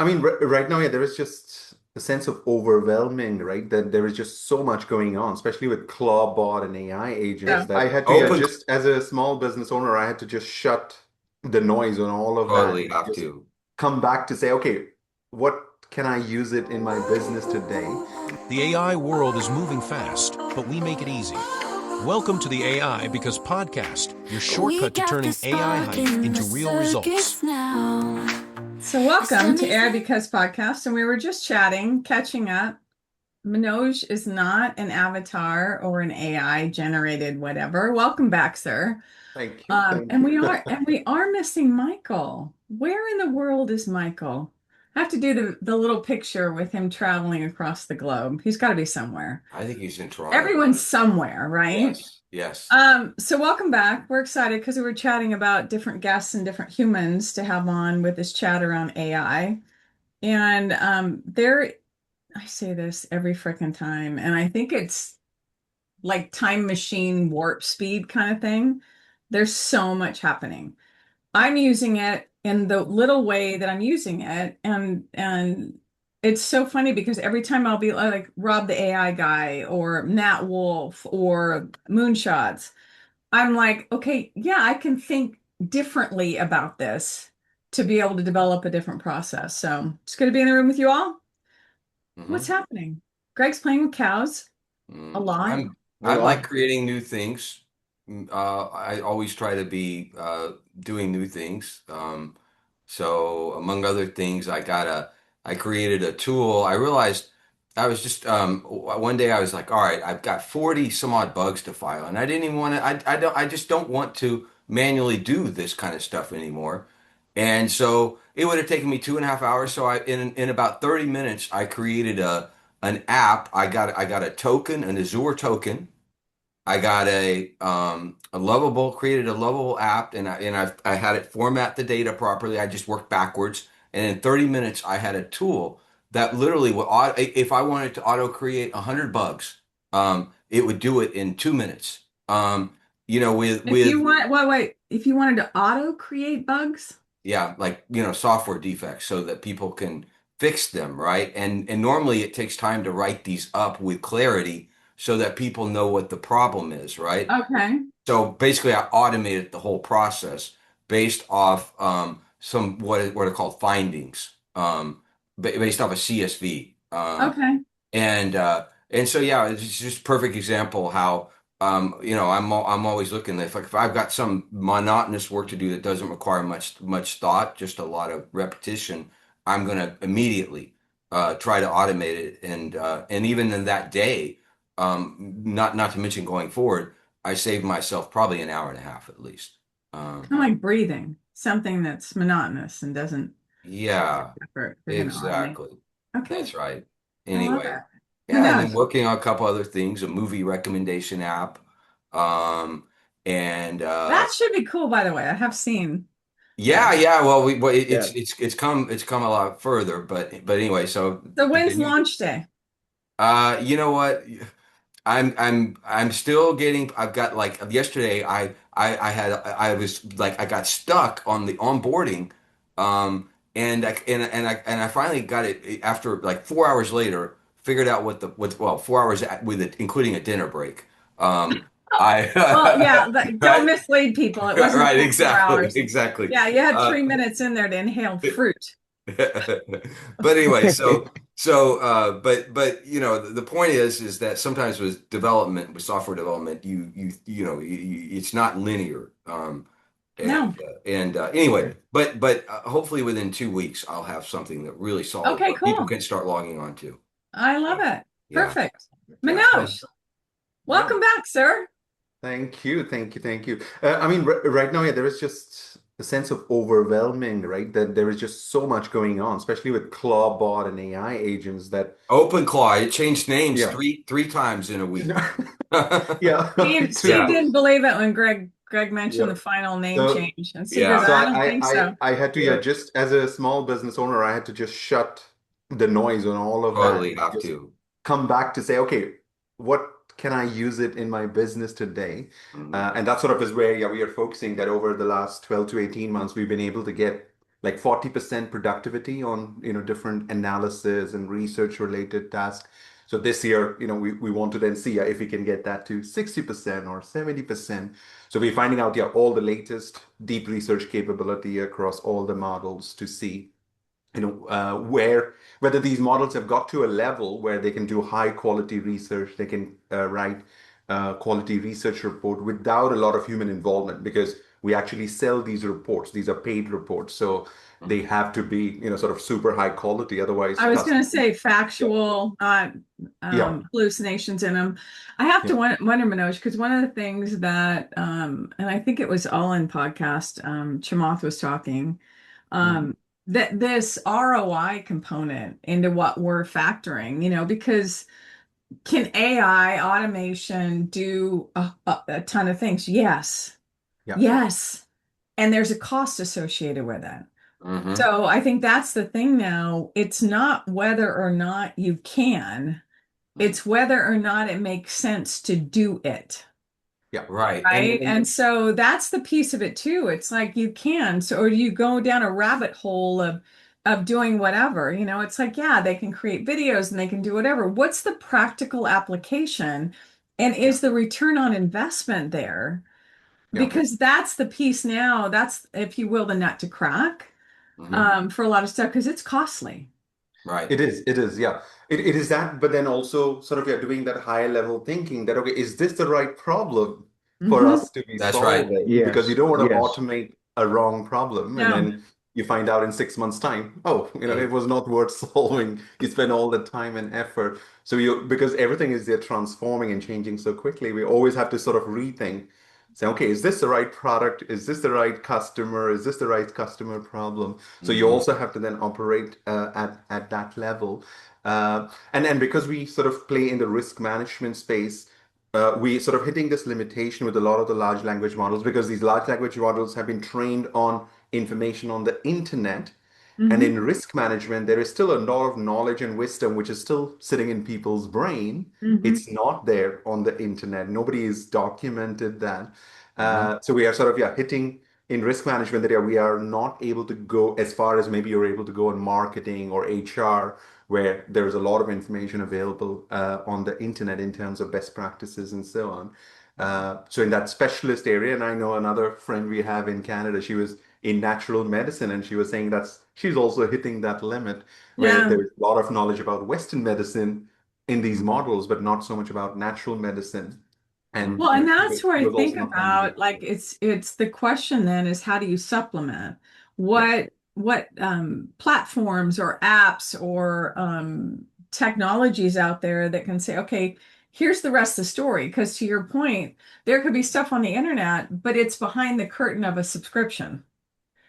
I mean, right now, yeah, there is just a sense of overwhelming, right? That there is just so much going on, especially with Clawbot and AI agents Yeah. that I had to, yeah, Open just as a small business owner, I had to just shut the noise on all of that totally and have just to. come back to say, okay, what can I use it in my business today? The AI world is moving fast, but we make it easy. Welcome to the AI Because Podcast, your shortcut to turning AI hype into real results. So welcome to AIBecause Podcast. And we were just chatting, catching up. Manoj is not an avatar or an AI generated whatever. Welcome back, sir. Thank you. Thank And you. we are missing Michael. Where in the world is Michael? I have to do the little picture with him traveling across the globe. He's got to be somewhere. I think he's in Toronto. Everyone's somewhere, right? Yes, yes. So welcome back. We're excited because we were chatting about different guests and different humans to have on with this chat around AI. And I say this every freaking time, and I think it's like time machine warp speed kind of thing. There's so much happening. I'm using it in the little way that I'm using it, and it's so funny because every time I'll be like Rob the AI guy or Matt Wolf or Moonshots, I'm like, okay, yeah, I can think differently about this to be able to develop a different process. So it's good to be in the room with you all. What's hmm happening? Greg's playing with cows a Mm. lot. A I like lot. creating new things. I always try to be doing new things. So among other things, I created a tool. I realized I was just one day I was like, all right, I've got 40 some odd bugs to file, and I didn't even want to. I just don't want to manually do this kind of stuff anymore. And so it would have taken me 2.5 hours. So in about 30 minutes, I created an app. I got a token, an Azure token. I got created a lovable app, and I had it format the data properly. I just worked backwards, and in 30 minutes, I had a tool that literally would if I wanted to auto create 100 bugs, it would do it in 2 minutes. If you With want, wait, if you wanted to auto create bugs, yeah, like software defects so that people can fix them, right? And normally it takes time to write these up with clarity so that people know what the problem is, right? okay. So basically, I automated the whole process based off some what are called findings, based off a CSV. Okay. And so yeah, it's just a perfect example how I'm always looking if I've got some monotonous work to do that doesn't require much thought, just a lot of repetition, I'm gonna immediately try to automate it, and even in that day, not to mention going forward, I saved myself probably an hour and a half at least. Um, Kind of like breathing, something that's monotonous and doesn't take yeah, effort. You're going to automate. exactly. Okay. That's right. I love Anyway, it. yeah, and then Manoj, working on a couple other things, a movie recommendation app, um, and that should be cool, by the way. I have seen yeah, that. yeah. Well, Yeah. it's come a lot further, but anyway, so So the when's new launch day? you know what? I'm still getting. I've got like yesterday. I was like I got stuck on the onboarding, and I finally got it after like 4 hours later. Figured out what well 4 hours with it, including a dinner break. Oh, well, I yeah, don't right mislead people. It wasn't right full 4 hours. exactly. Yeah, you had Uh, 3 minutes in there to inhale fruit. but anyway, but the point is that sometimes with software development, it's not linear. No. And anyway, but hopefully within 2 weeks I'll have something that really solid Okay, where people cool. can start logging on to. I love So, it. yeah, Perfect. yeah. Manoj, Yeah. welcome back, sir. Thank you. Thank you. Thank you. I mean, right now, yeah, there is just a sense of overwhelming, right? That there is just so much going on, especially with Clawbot and AI agents that, OpenClaw, it changed names yeah. three times in a week. Yeah. Steve Yeah, didn't believe it when Greg mentioned Yeah. the final name So, change. And Steve goes, yeah. so I don't think so. I had to, yeah, just as a small business owner, I had to just shut the noise on all of that Totally and have just to. come back to say, okay, what can I use it in my business today? Mhm. And that sort of is where, yeah, we are focusing that over the last 12 to 18 months, we've been able to get like 40% productivity on, different analysis and research related tasks. So this year, we want to then see if we can get that to 60% or 70%. So we're finding out, all the latest deep research capability across all the models to see, whether these models have got to a level where they can do high quality research, they can write quality research report without a lot of human involvement, because we actually sell these reports. These are paid reports, so they Mhm. have to be, sort of super high quality. Otherwise, I was going to customers. say Yeah, factual, not yeah, hallucinations in them. I have to yeah. wonder, Manoj, because one of the things that, and I think it was all in podcast, Chamath was talking, Mhm. um, that this ROI component into what we're factoring, because can AI automation do a ton of things? Yes, Yeah, yes. And there's a cost associated with it. Mhm. So I think that's the thing now. It's not whether or not you can, Mhm. it's whether or not it makes sense to do it. yeah. Right. Right. And so that's the piece of it too. It's like you can, so or you go down a rabbit hole of doing whatever. It's like, yeah, they can create videos and they can do whatever. What's the practical application? And Yeah, is the return on investment there? yeah. Because that's the piece now, that's, if you will, the nut to crack Mhm. for a lot of stuff, because it's costly. Right. It is, yeah. It is that, but then also sort of, doing that higher level thinking that, okay, is this the right problem for Hmm. us to be That's right. solving? Because you Yes, don't want to yes. automate a wrong problem and No. then you find out in 6 months' time, oh, Hey. it was not worth solving. You spend all the time and effort. So because everything is there transforming and changing so quickly, we always have to sort of rethink. Say, okay, is this the right product? Is this the right customer? Is this the right customer problem? So you Mhm. also have to then operate at that level, and because we sort of play in the risk management space, we sort of hitting this limitation with a lot of the large language models, because these large language models have been trained on information on the internet. And Hmm. in risk management, there is still a lot of knowledge and wisdom which is still sitting in people's brain. Hmm. It's not there on the internet. Nobody has documented that. Mhm. So we are sort of, hitting in risk management that, we are not able to go as far as maybe you're able to go in marketing or HR, where there's a lot of information available on the internet in terms of best practices and so on. So in that specialist area, and I know another friend we have in Canada, she was in natural medicine, and she was saying she's also hitting that limit where Yeah. there's a lot of knowledge about Western medicine in these models, but not so much about natural medicine. And Well, and she that's was, where she I was also think not finding about, it. like, it's the question then is, how do you supplement Yeah, what platforms or apps or technologies out there that can say, okay, here's the rest of the story. Because to your point, there could be stuff on the internet, but it's behind the curtain of a subscription.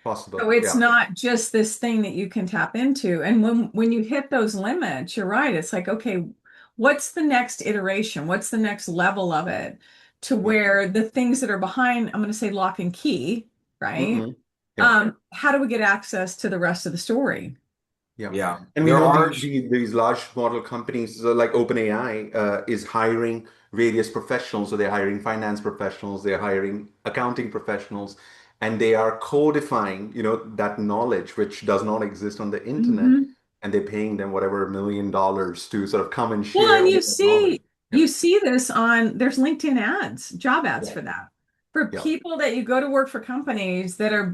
So possible. it's Yeah. not just this thing that you can tap into. And when you hit those limits, you're right. It's like, okay, what's the next iteration? What's the next level of it to Yeah. where the things that are behind, I'm going to say lock and key, right? Mm-mm. Yeah. How do we get access to the rest of the story? Yeah. Yeah. And we There know are. these large model companies like OpenAI is hiring various professionals. So they're hiring finance professionals, they're hiring accounting professionals, and they are codifying, that knowledge which does not exist on the internet. Mhm. And they're paying them whatever $1 million to sort of come and Well, share and all that knowledge. Yeah. you see this on, there's LinkedIn ads, job ads Yeah. for that. For Yeah. people that you go to work for companies that are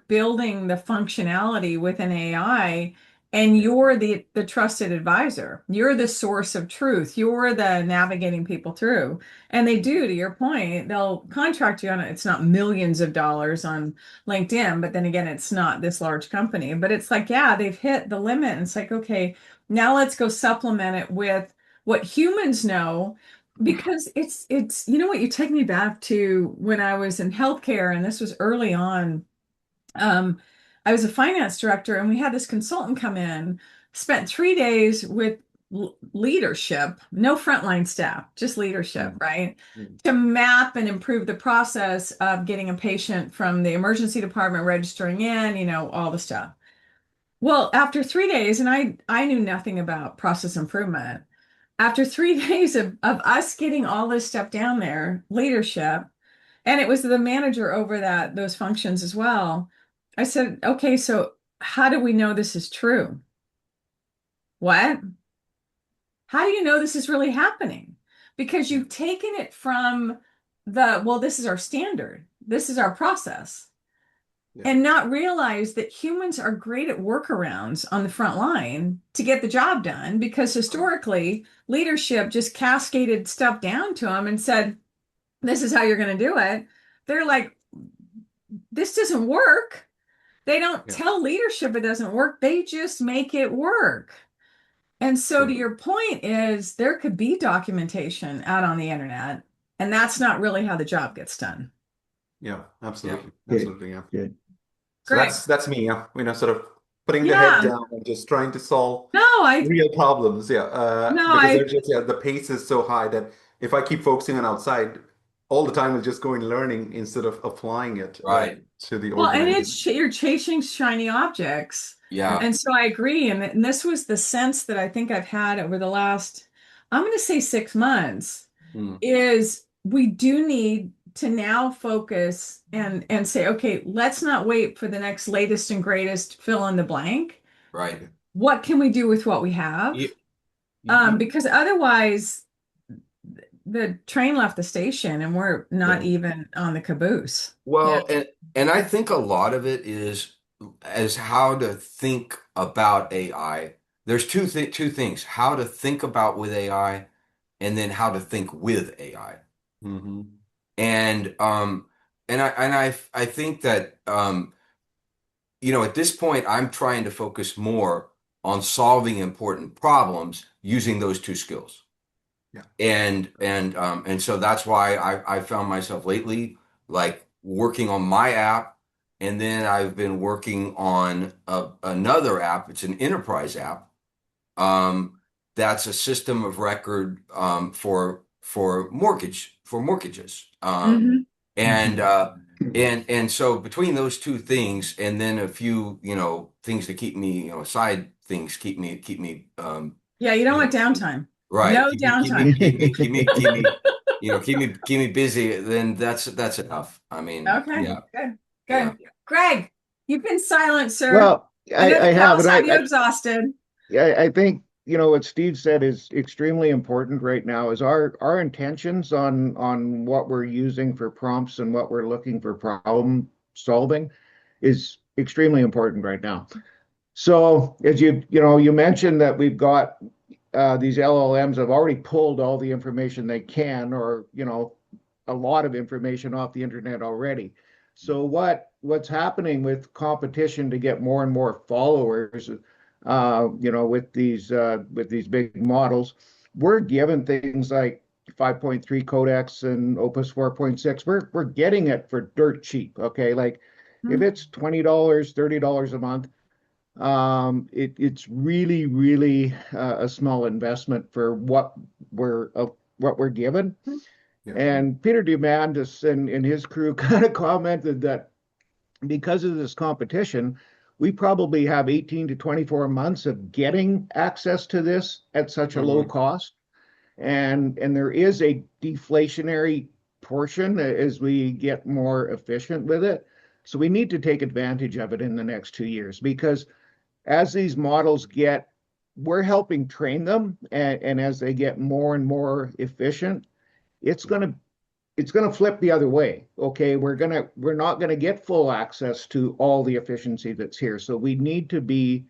building the functionality with an AI, and Yeah. you're the trusted advisor. You're the source of truth. You're the navigating people through. And they do, to your point, they'll contract you on it. It's not millions of dollars on LinkedIn, but then again, it's not this large company. But it's like, yeah, they've hit the limit. And it's like, okay, now let's go supplement it with what humans know, because it's what, you take me back to when I was in healthcare, and this was early on. um I was a finance director, and we had this consultant come in, spent 3 days with leadership, no frontline staff, just leadership, Mm. right, Mm. to map and improve the process of getting a patient from the emergency department registering in, all the stuff. Well, after 3 days, and I knew nothing about process improvement. After 3 days of us getting all this stuff down there, leadership, and it was the manager over those functions as well. I said, okay, so how do we know this is true? What? How do you know this is really happening? Because you've taken it from well, this is our standard, this is our process, and not realize that humans are great at workarounds on the front line to get the job done, because historically, leadership just cascaded stuff down to them and said, this is how you're going to do it. They're like, this doesn't work. They don't tell leadership it doesn't work. They just make it work. And so to your point is there could be documentation out on the internet, and that's not really how the job gets done. Yeah, absolutely. Good. Absolutely. Yeah. Good. So Great. that's me. Yeah. Sort of putting the head down and just trying to solve real problems. Yeah. Because they're just, the pace is so high that if I keep focusing on outside, all the time is just going learning instead of applying it to the organization. And you're chasing shiny objects. Yeah. And so I agree. And this was the sense that I think I've had over the last, I'm going to say 6 months, is we do need to now focus and say, okay, let's not wait for the next latest and greatest fill in the blank. Right. What can we do with what we have? Because otherwise the train left the station and we're not even on the caboose. Well, and I think a lot of it is as how to think about AI. There's two things: how to think about with AI, and then how to think with AI. Mm-hmm. And I think that at this point I'm trying to focus more on solving important problems using those two skills. Yeah. And so that's why I found myself lately like working on my app, and then I've been working on another app. It's an enterprise app. That's a system of record for mortgages. And so between those two things, and then a few things to keep me side things keep me you don't want downtime. Right. No downtime. Keep me busy. Then that's enough. I mean, okay. Good. Yeah. Greg, you've been silent, sir. Well, I have, and you're exhausted. I think what Steve said is extremely important right now. Is our intentions on what we're using for prompts and what we're looking for problem solving is extremely important right now. So as you mentioned that we've got these LLMs have already pulled all the information they can, or a lot of information off the internet already. So what's happening with competition to get more and more followers, with these big models, we're given things like 5.3 codecs and Opus 4.6. We're getting it for dirt cheap. Okay, like if it's $20, $30 a month. It's really, really a small investment for what we're given. Yeah. And Peter Diamandis and his crew kind of commented that because of this competition, we probably have 18 to 24 months of getting access to this at such a low cost. And there is a deflationary portion as we get more efficient with it. So we need to take advantage of it in the next 2 years, because as these models we're helping train them, and as they get more and more efficient, it's gonna flip the other way. Okay, we're not gonna get full access to all the efficiency that's here. So we need to be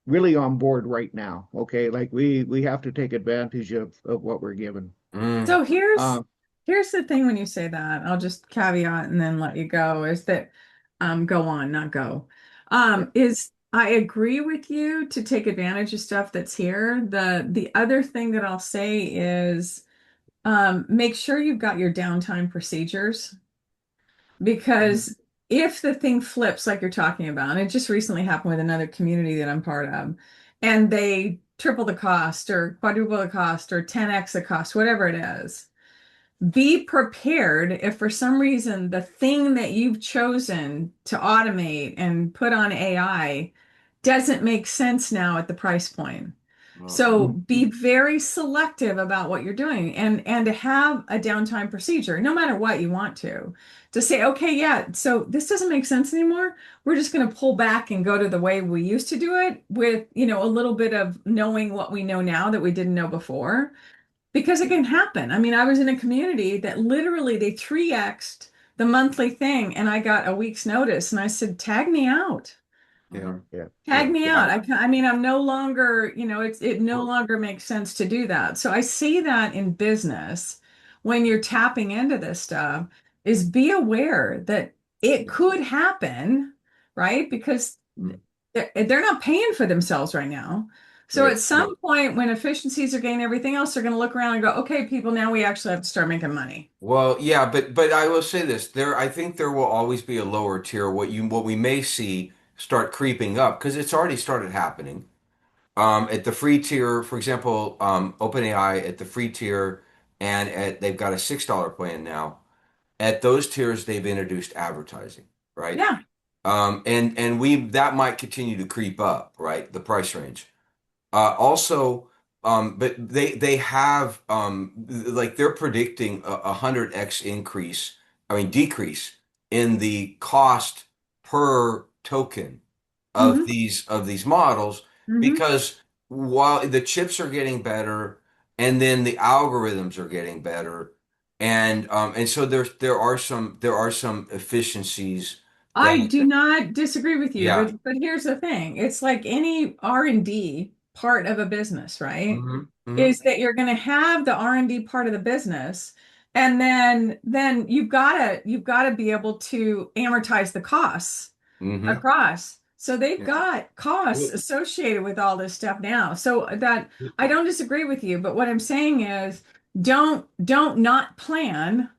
really on board right now. Okay, like we have to take advantage of what we're given. So here's the thing when you say that, I'll just caveat and then let you go, is that go on, not go. Is I agree with you to take advantage of stuff that's here. The other thing that I'll say is make sure you've got your downtime procedures, because if the thing flips like you're talking about, and it just recently happened with another community that I'm part of, and they triple the cost or quadruple the cost or 10x the cost, whatever it is, be prepared if for some reason the thing that you've chosen to automate and put on AI doesn't make sense now at the price point. So be very selective about what you're doing and to have a downtime procedure, no matter what you want to say, okay, yeah, so this doesn't make sense anymore. We're just going to pull back and go to the way we used to do it with, a little bit of knowing what we know now that we didn't know before, because it can happen. I mean, I was in a community that literally they 3x'd the monthly thing and I got a week's notice and I said, tag me out. Yeah. Tag me out. Yeah. I mean, I'm no longer, it no longer makes sense to do that. So I see that in business when you're tapping into this stuff is be aware that it could happen, right? Because they're not paying for themselves right now. So Right. at some point when efficiencies are gaining everything else, they're going to look around and go, okay, people, now we actually have to start making money. Well, yeah, but I will say this. I think there will always be a lower tier. What we may see start creeping up because it's already started happening. At the free tier, for example, OpenAI at the free tier they've got a $6 plan now. At those tiers, they've introduced advertising, right? Yeah. And that might continue to creep up, right? The price range. Also, but they have like they're predicting a 100x increase, I mean decrease in the cost per token of Mhm. these models Mhm. because while the chips are getting better and then the algorithms are getting better and so there are some efficiencies that I do not disagree with you, yeah. but here's the thing. It's like any R&D part of a business, right? Hmm. Hmm. Is that you're going to have the R&D part of the business, and then you've got to be able to amortize the costs Hmm. across. So they've Yeah. got costs associated with all this stuff now. So that I don't disagree with you, but what I'm saying is don't not plan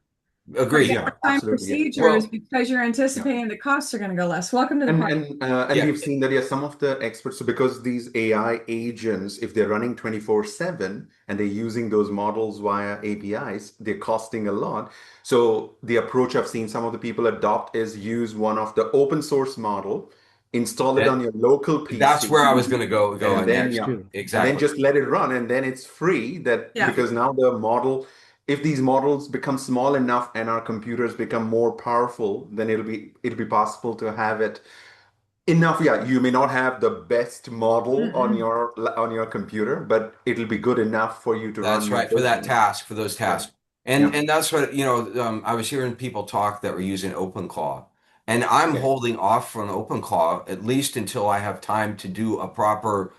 for Agree. Yeah, downtime absolutely. Yeah. procedures Well, because you're Yeah. anticipating the costs are going to go less. Welcome to the party. And yeah. we've seen that, yeah, some of the experts, so because these AI agents, if they're running 24/7 and they're using those models via APIs, they're costing a lot. So the approach I've seen some of the people adopt is use one of the open source model, install it on That your local that's where PC, I was going to go and in then, next. yeah, Too. and then Exactly. just let it run, and then it's free. That Yeah. because now the model, if these models become small enough and our computers become more powerful, then it'll be possible to have it enough. Yeah, you may not have the best model on Mm-mm. your computer, but it'll be good enough for you to run That's your right for that business. task, for those Yeah, tasks. And yeah, and that's what, I was hearing people talk that were using OpenClaw. And I'm okay, holding off from OpenClaw at least until I have time to do a proper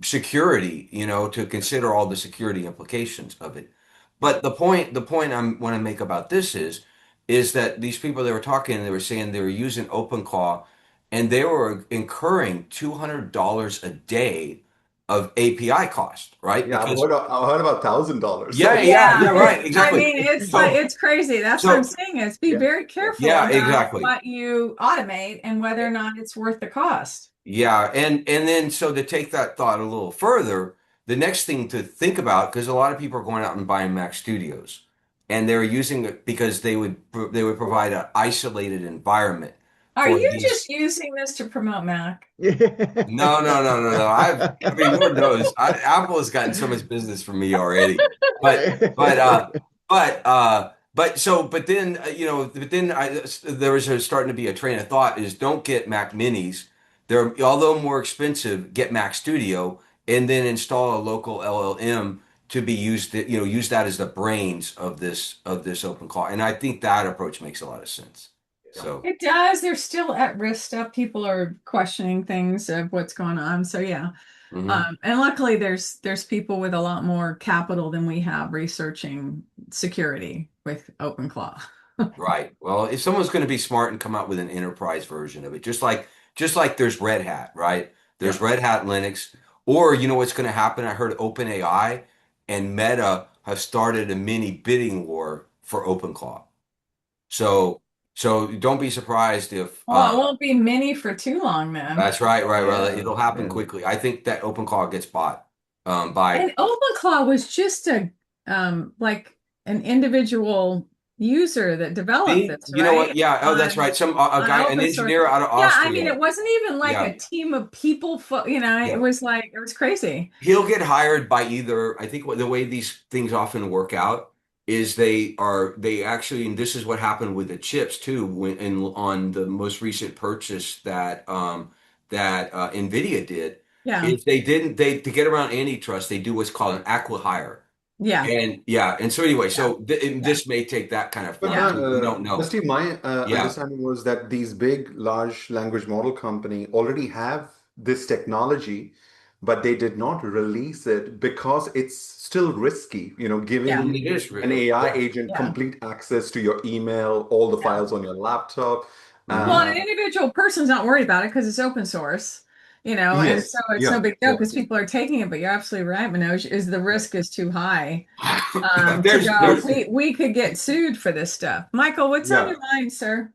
security, to consider all the security implications of it. But the point I want to make about this is that these people they were talking, they were saying they were using OpenClaw and they were incurring $200 a day of API cost, right? yeah. I've Because heard I've heard about $1,000. yeah, So yeah, Yeah, yeah, right, I exactly. mean, it's like So, it's crazy. That's what I'm so saying is be yeah, very yeah, careful yeah, about exactly. what you automate and whether or not it's worth the cost. Yeah, and then so to take that thought a little further, the next thing to think about, because a lot of people are going out and buying Mac Studios, and they're using it because they would provide an isolated environment Are for you these. just using this to promote Mac? No, no, no, no, no. I mean, Lord knows, Apple has gotten so much business from me already. But, but, uh, but then, there was starting to be a train of thought is don't get Mac Minis. They're, although more expensive, get Mac Studio and then install a local LLM to be used, use that as the brains of this open call. And I think that approach makes a lot of sense. yeah. So, It does. There's still at-risk stuff. People are questioning things of what's going on. So yeah. mhm. And luckily there's people with a lot more capital than we have researching security with OpenClaw. Right. Well, if someone's going to be smart and come out with an enterprise version of it, just like there's Red Hat, right? There's Yeah. Red Hat Linux, or you know what's going to happen? I heard OpenAI and Meta have started a mini bidding war for OpenClaw. So, so don't be surprised if Well, it won't be mini for too long then. that's right, right, right. Yeah, It'll happen yeah. quickly. I think that OpenClaw gets bought by And OpenClaw was just a like an individual user that developed Me? this, You know what? right? Yeah. Oh, that's right. Some a On guy, an open source. engineer out of Yeah, I mean, Austria. it wasn't even like Yeah. a team of people, it Yeah. was like, it was crazy. He'll get hired by either, I think the way these things often work out is they actually, and this is what happened with the chips too, on the most recent purchase that NVIDIA did, Yeah, is to get around antitrust, they do what's called an acqui-hire. yeah, And so anyway, yeah, so yeah, this may take that kind of But form yeah, too. We don't know. Steve, my Yeah. understanding was that these big, large language model company already have this technology, but they did not release it because it's still risky, yeah, giving It is an real. AI Yeah. agent yeah, complete access to your email, all the yeah. files on your laptop. Well, Hmm. an individual person's not worried about it because it's open source, and so Yes, it's no yeah, big deal yeah. because people are taking it. But you're absolutely right, Manoj, is the risk is too high to go. There's We could get sued for this stuff. Michael, what's on Yeah. your mind, sir?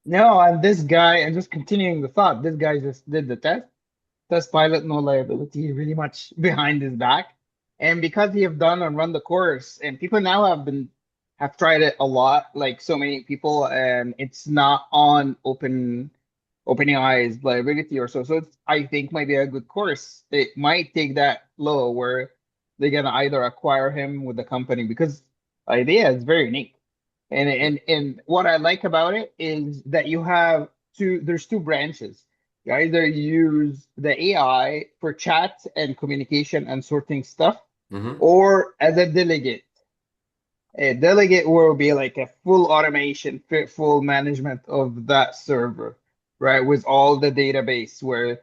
No, and this guy, and just continuing the thought, this guy just did the test pilot, no liability, really much behind his back. And because he have done and run the course, and people now have tried it a lot, like so many people, and it's not on OpenAI's liability or so. So it's, I think might be a good course. It might take that low where they're gonna either acquire him with the company because the idea is very unique. And what I like about it is that there's two branches. You either use the AI for chat and communication and sorting stuff, Mhm. or as a delegate. A delegate will be like a full automation, full management of that server, right? With all the database where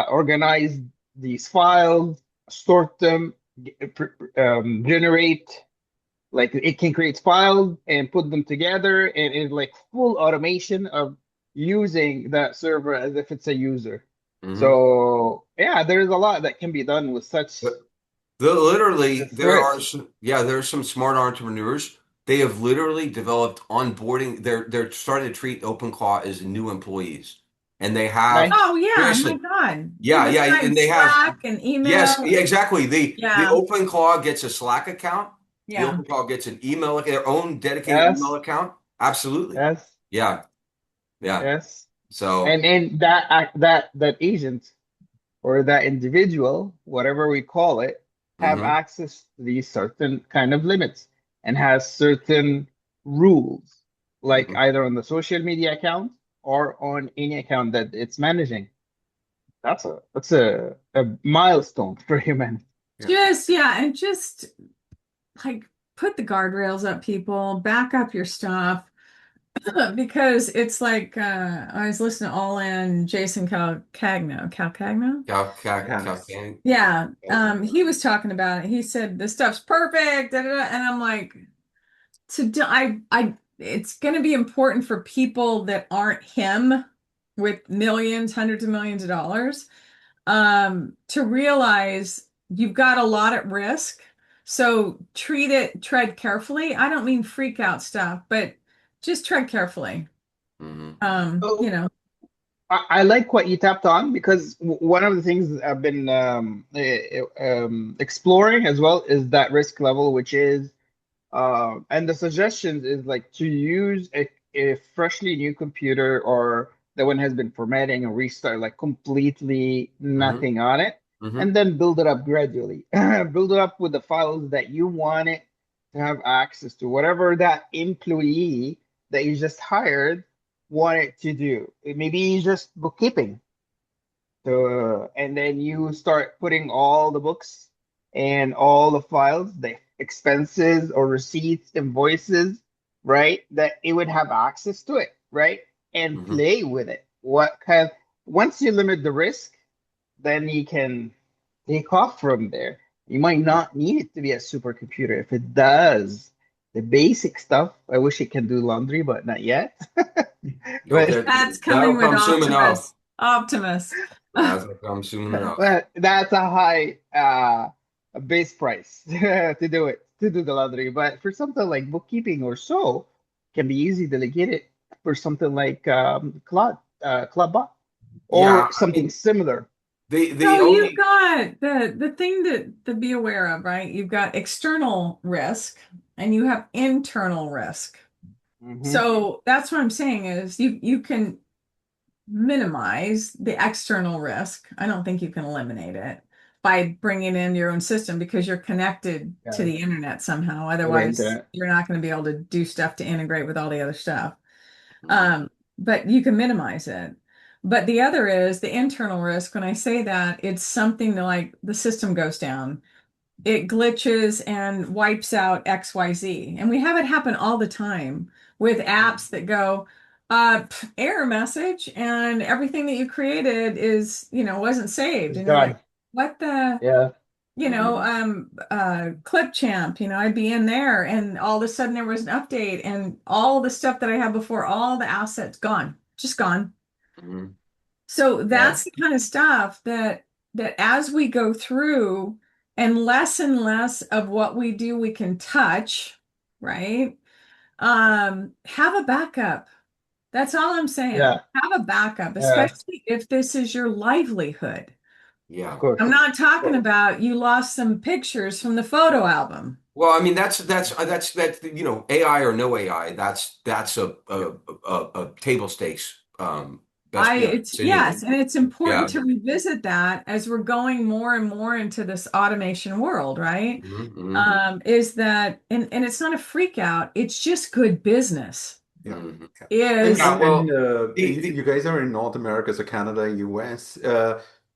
organize these files, sort them, generate, like it can create files and put them together, and it's like full automation of using that server as if it's a user. Mhm. So yeah, there's a lot that can be done with such Literally, threats. there are some smart entrepreneurs. They have literally developed onboarding. They're starting to treat OpenClaw as new employees, and they have Nice. Oh yeah, my seriously, God. yeah, yeah, Besides and they have Slack and yes, email. yeah, exactly. The Yeah, OpenClaw gets a Slack account. The yeah. OpenClaw gets an email, their own dedicated email Yes, account. Absolutely, yes, yeah, yeah. yes. So, And that agent or that individual, whatever we call it, have mhm, access to these certain kind of limits and has certain rules, like mhm. either on the social media account or on any account that it's managing. That's a milestone for humanity. Yeah. And just like put the guardrails up, people, back up your stuff. Because it's like I was listening to All In Jason Calcagno. Yes. Yeah, he was talking about it. He said this stuff's perfect, da, da, da. And I'm like, it's going to be important for people that aren't him with millions, hundreds of millions of dollars, to realize you've got a lot at risk. So tread carefully. I don't mean freak out stuff, but just tread carefully. Mhm. You know, I like what you tapped on because one of the things I've been exploring as well is that risk level, which is and the suggestions is like to use a freshly new computer or the one has been formatting and restart like completely Mhm. nothing on it, and Mhm. then build it up gradually. Build it up with the files that you want it to have access to, whatever that employee that you just hired wanted to do. Maybe just bookkeeping. So, and then you start putting all the books and all the files, the expenses or receipts, invoices, right? That it would have access to it, right? And Mhm. play with it. Once you limit the risk, then you can take off from there. You might not need it to be a supercomputer. If it does the basic stuff, I wish it can do laundry, but not yet. But Okay, that's coming that'll with come soon enough. Optimus. Optimus. That'll come soon enough. but that's a high base price to do the laundry. But for something like bookkeeping or so, can be easy to delegate it for something like CloudBot Yeah, or I something mean, similar. the So you've only got the thing to be aware of, right? You've got external risk, and you have internal risk. Mhm. So that's what I'm saying is you can minimize the external risk. I don't think you can eliminate it by bringing in your own system because you're connected to Yeah. the internet somehow. To the Otherwise, internet. you're not going to be able to do stuff to integrate with all the other stuff. Mhm. But you can minimize it. But the other is the internal risk. When I say that, it's something like the system goes down, it glitches and wipes out XYZ. And we have it happen all the time with apps that go, error message, and everything that you created is, wasn't saved. It's And you're like, done. what the, Yeah. Clipchamp, I'd be in there and all of a sudden there was an update and all the stuff that I had before, all the assets gone, just gone. Mhm. So that's the kind of stuff that as we go through and less of what we do we can touch, right? Have a backup. That's all I'm saying. Yeah. Have a backup, Yeah. especially if this is your livelihood. Yeah. Of course. I'm not talking about you lost some pictures from the photo album. Well, I mean that's AI or no AI. That's a table stakes best It's anyway. yes, and it's important Yeah. to revisit that as we're going more and more into this automation world, right? Mhm, mhm, Is that and it's not a freak out, it's just good business. Yeah. mhm. Is Yeah, well, You guys are in North America, so Canada, US.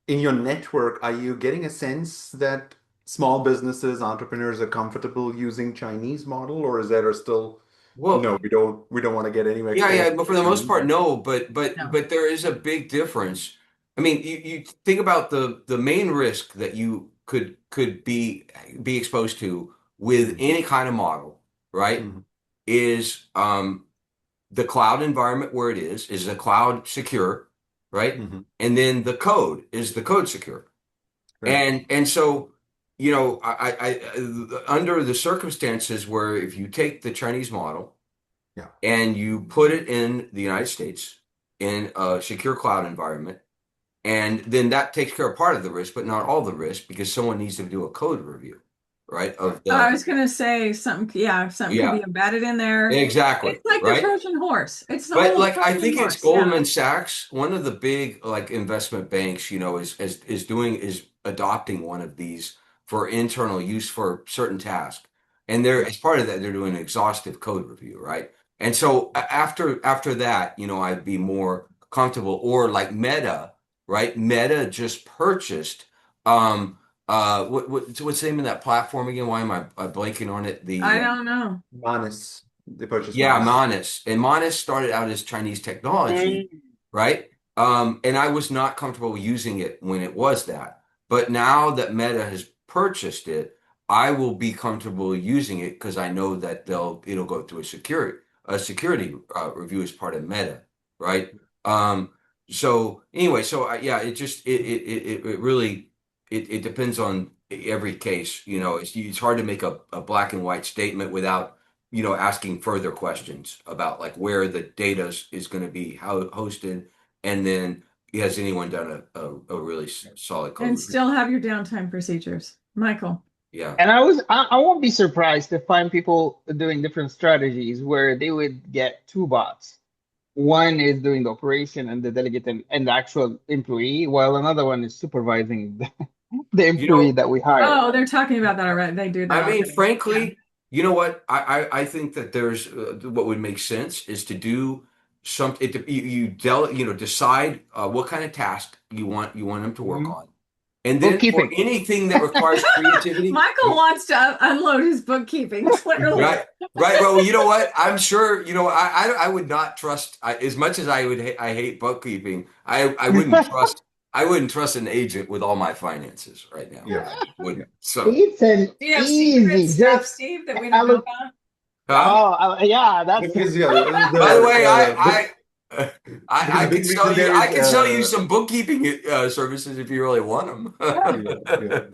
In your network, are you getting a sense that small businesses, entrepreneurs are comfortable using Chinese model, or is there still well, no, we don't want to get anywhere yeah, close yeah, to but for the the most Chinese part, model? no. But there is a big difference. I mean, you think about the main risk that you could be exposed to with Mhm. any kind of model, right? Mhm. Is the cloud environment where it is the cloud secure, right? Mhm. And then the code is the code secure. Right. And so, under the circumstances where if you take the Chinese model Yeah. and you put it in the United States in a secure cloud environment, and then that takes care of part of the risk, but not all the risk because someone needs to do a code review, right? Of I the was gonna say something, something could Yeah, be embedded in there. exactly, It's like the right? Trojan horse. It's the But whole like I Trojan think it's horse. Yeah. Goldman Sachs, one of the big like investment banks, is adopting one of these for internal use for certain tasks. And they're Yeah. as part of that, they're doing an exhaustive code review, right? And so after that, I'd be more comfortable. Or like Meta, right? Meta just purchased what's the name of that platform again? Why am I blanking on it? I don't know. Manus. They purchased Yeah, Manus. Manus. And Manus started out as Chinese technology, right? And I was not comfortable using it when it was that. But now that Meta has purchased it, I will be comfortable using it because I know that it'll go through a security review as part of Meta, right? So anyway, yeah, it really it depends on every case. It's hard to make a black and white statement without asking further questions about like where the data is going to be hosted, and then has anyone done a really solid code And review? still have your downtime procedures. Michael. Yeah. And I won't be surprised to find people doing different strategies where they would get two bots. One is doing the operation and the delegate and the actual employee, while another one is supervising the You know, employee that we hire. Oh, they're talking about that already. They do that I mean, already. frankly, you know what? I think that there's what would make sense is to do something. Decide what kind of task you want them to work Mhm. on, and then for Bookkeeping. anything that requires creativity. Michael wants to unload his bookkeeping, clearly. Right, right. Well, you know what? I'm sure. I would not trust as much as I hate bookkeeping. I wouldn't trust. I wouldn't trust an agent with all my finances right now. Yeah. I wouldn't. So, It's an Do you have easy secret stuff, just Steve, that we don't know about? huh? yeah, that's Because By the way, I the big could sell reason you. there I is could sell you some bookkeeping services if you really want them.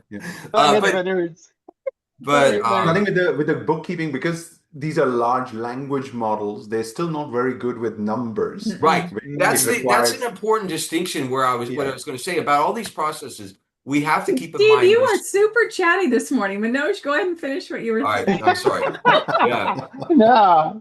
yeah. But nerds. but I think with the bookkeeping, because these are large language models, they're still not very good with numbers. right. It That's requires an important distinction where what I yeah. was going to say about all these processes. we have to keep in Steve, mind you this. are super chatty this morning. Manoj, go ahead and finish what you were All right, saying. I'm sorry. Yeah, Yeah.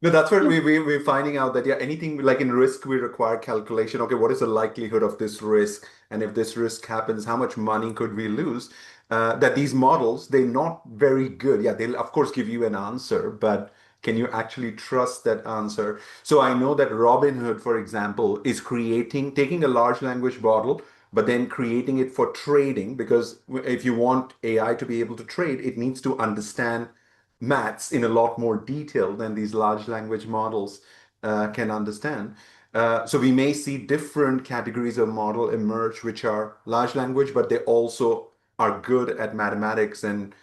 No, that's what we're finding out that, yeah, anything like in risk, we require calculation. Okay, what is the likelihood of this risk? And if this risk happens, how much money could we lose? That these models, they're not very good. Yeah, they'll of course give you an answer, but can you actually trust that answer? So I know that Robinhood, for example, is taking a large language model, but then creating it for trading, because if you want AI to be able to trade, it needs to understand maths in a lot more detail than these large language models can understand. So we may see different categories of model emerge, which are large language, but they also are good at mathematics and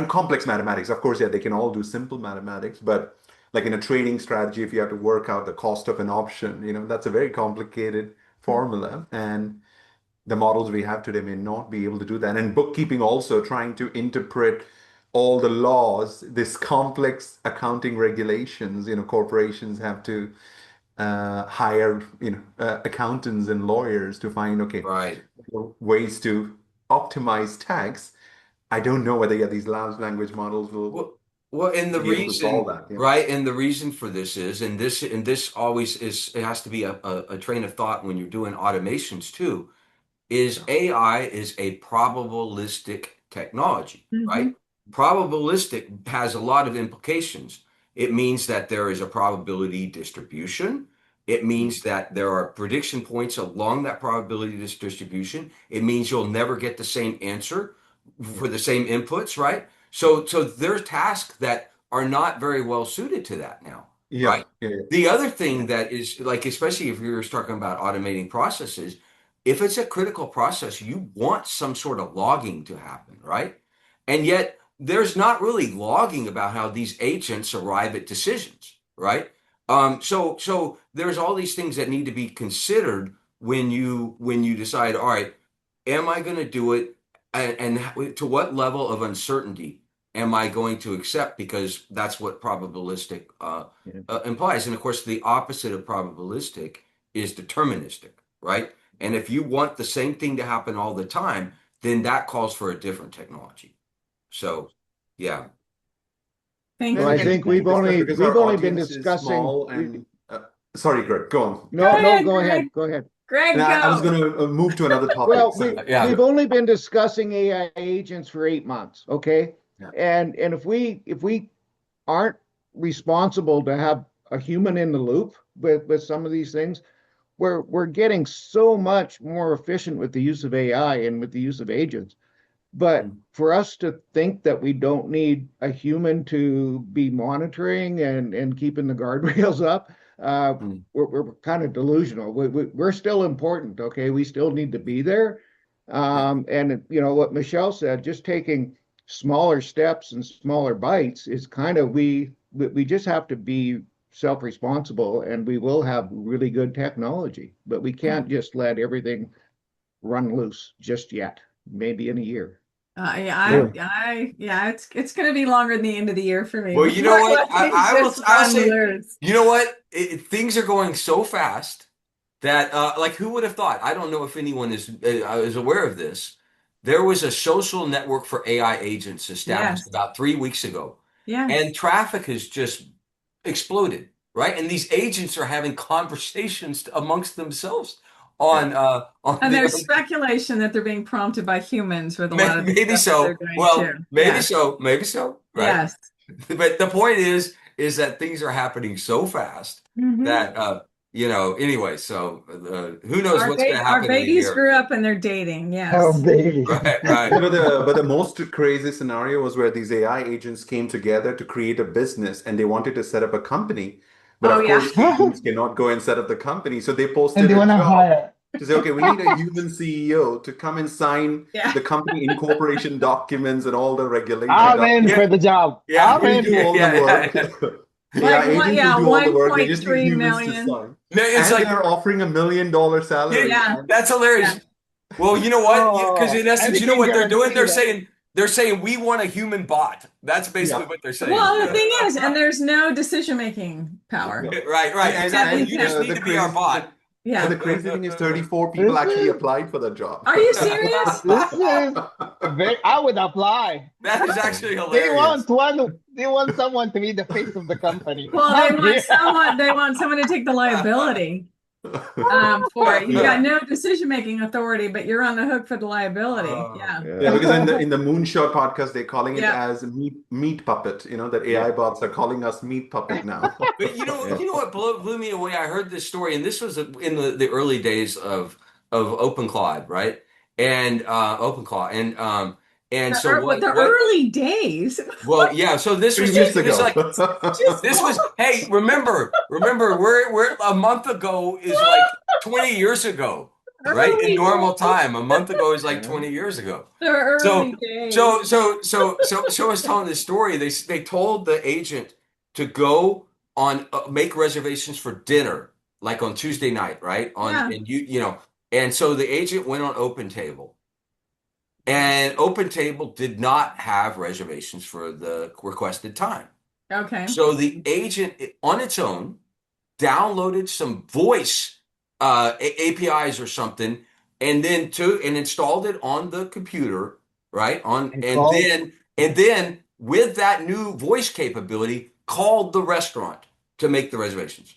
complex mathematics. Of course, yeah, they can all do simple mathematics, but like in a trading strategy, if you have to work out the cost of an option, that's a very complicated formula. And the models we have today may not be able to do that. And bookkeeping also trying to interpret all the laws, this complex accounting regulations, corporations have to hire, accountants and lawyers to find, okay, right. ways to optimize tax. I don't know whether, yeah, these large language models will Well, and the be able to solve reason, that. Yeah. right, and the reason for this is, and this always is, it has to be a train of thought when you're doing automations too, is AI is a probabilistic technology, right? Probabilistic has a lot of implications. It means that there is a probability distribution. It means that there are prediction points along that probability distribution. It means you'll never get the same answer for the same inputs, right? So there's tasks that are not very well suited to that now, Yeah. right? Yeah. The other thing that is like, especially if you're talking about automating processes, if it's a critical process, you want some sort of logging to happen, right? And yet there's not really logging about how these agents arrive at decisions, right? So there's all these things that need to be considered when you decide, all right, am I going to do it, and to what level of uncertainty am I going to accept? Because that's what probabilistic implies. And of course, the opposite of probabilistic is deterministic, right? And if you want the same thing to happen all the time, then that calls for a different technology. So, yeah. Thank Well, you. I think we've Because our only been audience is discussing. small and sorry, Greg, go on. No, Go ahead, go Greg. ahead. Go ahead. Greg, And I was go. going to move to another topic. Well, So, Yeah. we've only been discussing AI agents for 8 months, okay? Yeah. And if we aren't responsible to have a human in the loop with some of these things, we're getting so much more efficient with the use of AI and with the use of agents. But for us to think that we don't need a human to be monitoring and keeping the guardrails up, we're kind of delusional. We're still important, okay? We still need to be there. And what Michelle said, just taking smaller steps and smaller bites is kind of we just have to be self-responsible, and we will have really good technology, but we can't just let everything run loose just yet. Maybe in a year. Yeah, it's going to be longer than the end of the year for me. Well, you know what? I'll say, loose. you know what? Things are going so fast that, like, who would have thought? I don't know if anyone is aware of this. There was a social network for AI agents established about 3 weeks ago. Yeah. And traffic has just exploded, right? And these agents are having conversations amongst themselves on and there's speculation that they're being prompted by humans with a lot of maybe so. Well, maybe so, right? Yes. But the point is that things are happening so fast that anyway. So who knows what's going to happen? Our babies grew up and they're dating. Yes. Oh, baby. Right. But the most crazy scenario was where these AI agents came together to create a business, and they wanted to set up a company. But of course, agents cannot go and set up the company. So they posted And they want to hire. to say, okay, we need a human CEO to come and sign the company incorporation documents and all the regulations. I'm in for the job. Yeah, we do all the work. Agents will do all the work. They just need humans to sign. It's like they're offering $1 million salary. Yeah, that's hilarious. Yeah. Well, you know what? Because in essence, you know what they're doing? They're saying we want a human bot. That's basically what they're saying. Well, the thing is, and there's no decision-making power. Right. And you just need to be our bot. And the Yeah. crazy thing is 34 people This actually is- applied for that job. Are you serious? This is I would apply. That is actually They hilarious. want someone to be the face of the company. Well, they I'm want here. someone to take the liability for it. You've got no decision-making authority, but you're on the hook for the liability. Yeah. Yeah, because in the Moonshot podcast, they're calling it Yeah. as meat puppet. That AI bots are calling us meat puppet now. But you know what blew me away? I heard this story, and this was in the early days of OpenClaw, right? And OpenClaw, and so The early days. Well, yeah. So this was 3 years ago. this was. Hey, remember, we're a month ago is like 20 years ago, right? In normal time, a month ago is like 20 years ago. The early days. So I was telling this story. They told the agent to go on make reservations for dinner, like on Tuesday night, right? And so the agent went on OpenTable. And OpenTable did not have reservations for the requested time. Okay. So the agent on its own downloaded some voice APIs or something, and then installed it on the computer, right? And then with that new voice capability, called the restaurant to make the reservations.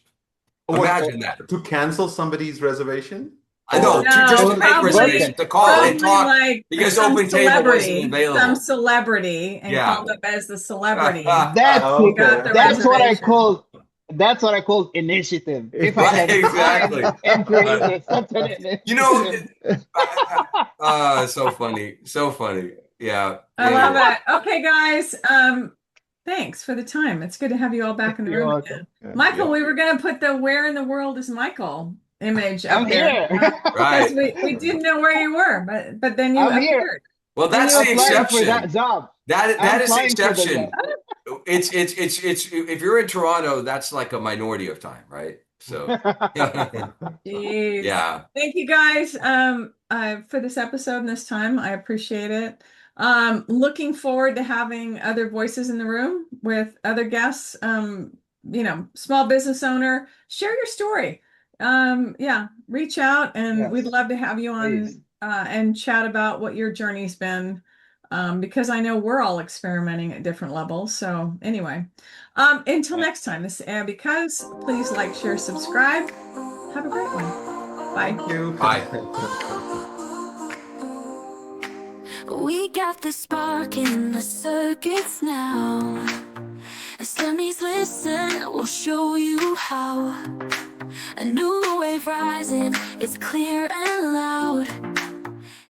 Imagine that. To cancel somebody's reservation? I know, just to make probably- reservations, to call and talk, like because some OpenTable wasn't celebrity, available. some celebrity, and Yeah. called up as the celebrity. That's Okay. got the that's what I reservation. call That's what I call initiative. If I Right, had exactly. time and creative, such an initiative. You know, so funny, so funny. Yeah, I love it. Okay, guys. Thanks for the time. It's good to have you all back in the You're room welcome. again. Michael, we were going to put the "Where in the World is Michael" image up I'm there. here. Right. We didn't know where you were, but then you I'm here. appeared. Well, that's I'm the applying exception. for that job. That I'm is the applying for the exception. job. It's if you're in Toronto, that's like a minority of time, right? So Jeez. yeah. Thank you guys for this episode and this time. I appreciate it. Looking forward to having other voices in the room with other guests. Small business owner, share your story. Reach out, and Yes. we'd love to have you on Please. and chat about what your journey's been. Because I know we're all experimenting at different levels. So anyway, until next time, this is AIBecause. Please like, share, subscribe. Have a great one. Bye. Thank you. Bye. We got the spark in the circuits now. As dummies listen, we'll show you how. A new wave rising, it's clear and loud.